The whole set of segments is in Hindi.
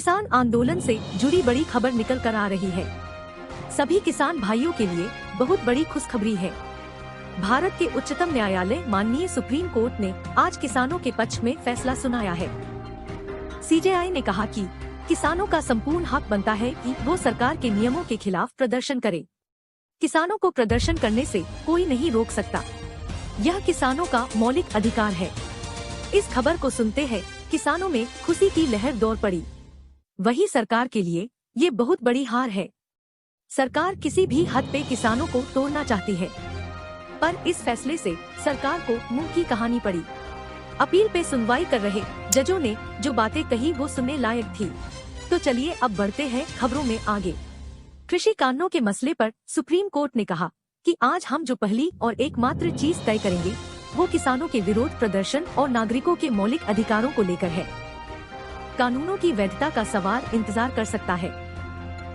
किसान आंदोलन से जुड़ी बड़ी खबर निकल कर आ रही है। सभी किसान भाइयों के लिए बहुत बड़ी खुशखबरी है। भारत के उच्चतम न्यायालय माननीय सुप्रीम कोर्ट ने आज किसानों के पक्ष में फैसला सुनाया है। सीजेआई ने कहा कि किसानों का संपूर्ण हक बनता है कि वो सरकार के नियमों के खिलाफ प्रदर्शन करे। किसानों को प्रदर्शन करने से कोई नहीं रोक सकता। यह किसानों का मौलिक अधिकार है। इस खबर को सुनते हैं किसानों में खुशी की लहर दौड़ पड़ी। वही सरकार के लिए ये बहुत बड़ी हार है। सरकार किसी भी हद पे किसानों को तोड़ना चाहती है, पर इस फैसले से सरकार को मुंह की कहानी पड़ी। अपील पे सुनवाई कर रहे जजों ने जो बातें कही वो सुनने लायक थी। तो चलिए अब बढ़ते हैं खबरों में आगे। कृषि कानूनों के मसले पर सुप्रीम कोर्ट ने कहा कि आज हम जो पहली और एकमात्र चीज तय करेंगे वो किसानों के विरोध प्रदर्शन और नागरिकों के मौलिक अधिकारों को लेकर है। कानूनों की वैधता का सवाल इंतजार कर सकता है।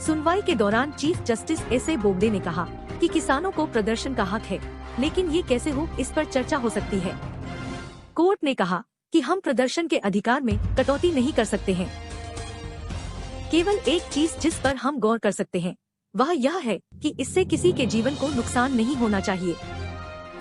सुनवाई के दौरान चीफ जस्टिस एस.ए. बोबडे ने कहा कि किसानों को प्रदर्शन का हक है, लेकिन ये कैसे हो इस पर चर्चा हो सकती है। कोर्ट ने कहा कि हम प्रदर्शन के अधिकार में कटौती नहीं कर सकते हैं। केवल एक चीज जिस पर हम गौर कर सकते हैं वह यह है कि इससे किसी के जीवन को नुकसान नहीं होना चाहिए।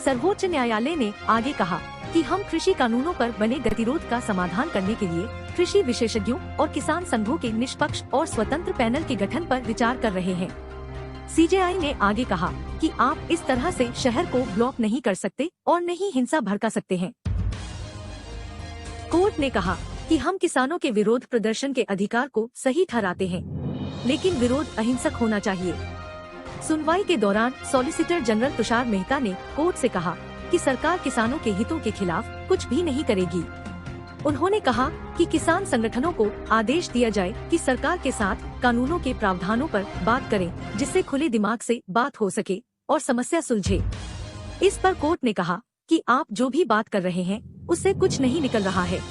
सर्वोच्च न्यायालय ने आगे कहा कि हम कृषि कानूनों पर बने गतिरोध का समाधान करने के लिए कृषि विशेषज्ञों और किसान संघों के निष्पक्ष और स्वतंत्र पैनल के गठन पर विचार कर रहे हैं। सीजेआई ने आगे कहा कि आप इस तरह से शहर को ब्लॉक नहीं कर सकते और नहीं हिंसा भड़का सकते हैं। कोर्ट ने कहा कि हम किसानों के विरोध प्रदर्शन के अधिकार को सही ठहराते हैं, लेकिन विरोध अहिंसक होना चाहिए। सुनवाई के दौरान सॉलिसिटर जनरल तुषार मेहता ने कोर्ट से कहा कि सरकार किसानों के हितों के खिलाफ कुछ भी नहीं करेगी। उन्होंने कहा कि किसान संगठनों को आदेश दिया जाए कि सरकार के साथ कानूनों के प्रावधानों पर बात करें, जिससे खुले दिमाग से बात हो सके और समस्या सुलझे। इस पर कोर्ट ने कहा कि आप जो भी बात कर रहे हैं उससे कुछ नहीं निकल रहा है।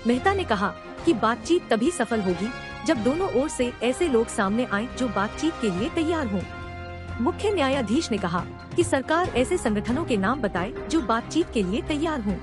मेहता ने कहा कि बातचीत तभी सफल होगी जब दोनों ओर से ऐसे लोग सामने आएं जो बातचीत के लिए तैयार हों। मुख्य न्यायाधीश ने कहा कि सरकार ऐसे संगठनों के नाम बताए जो बातचीत के लिए तैयार हों।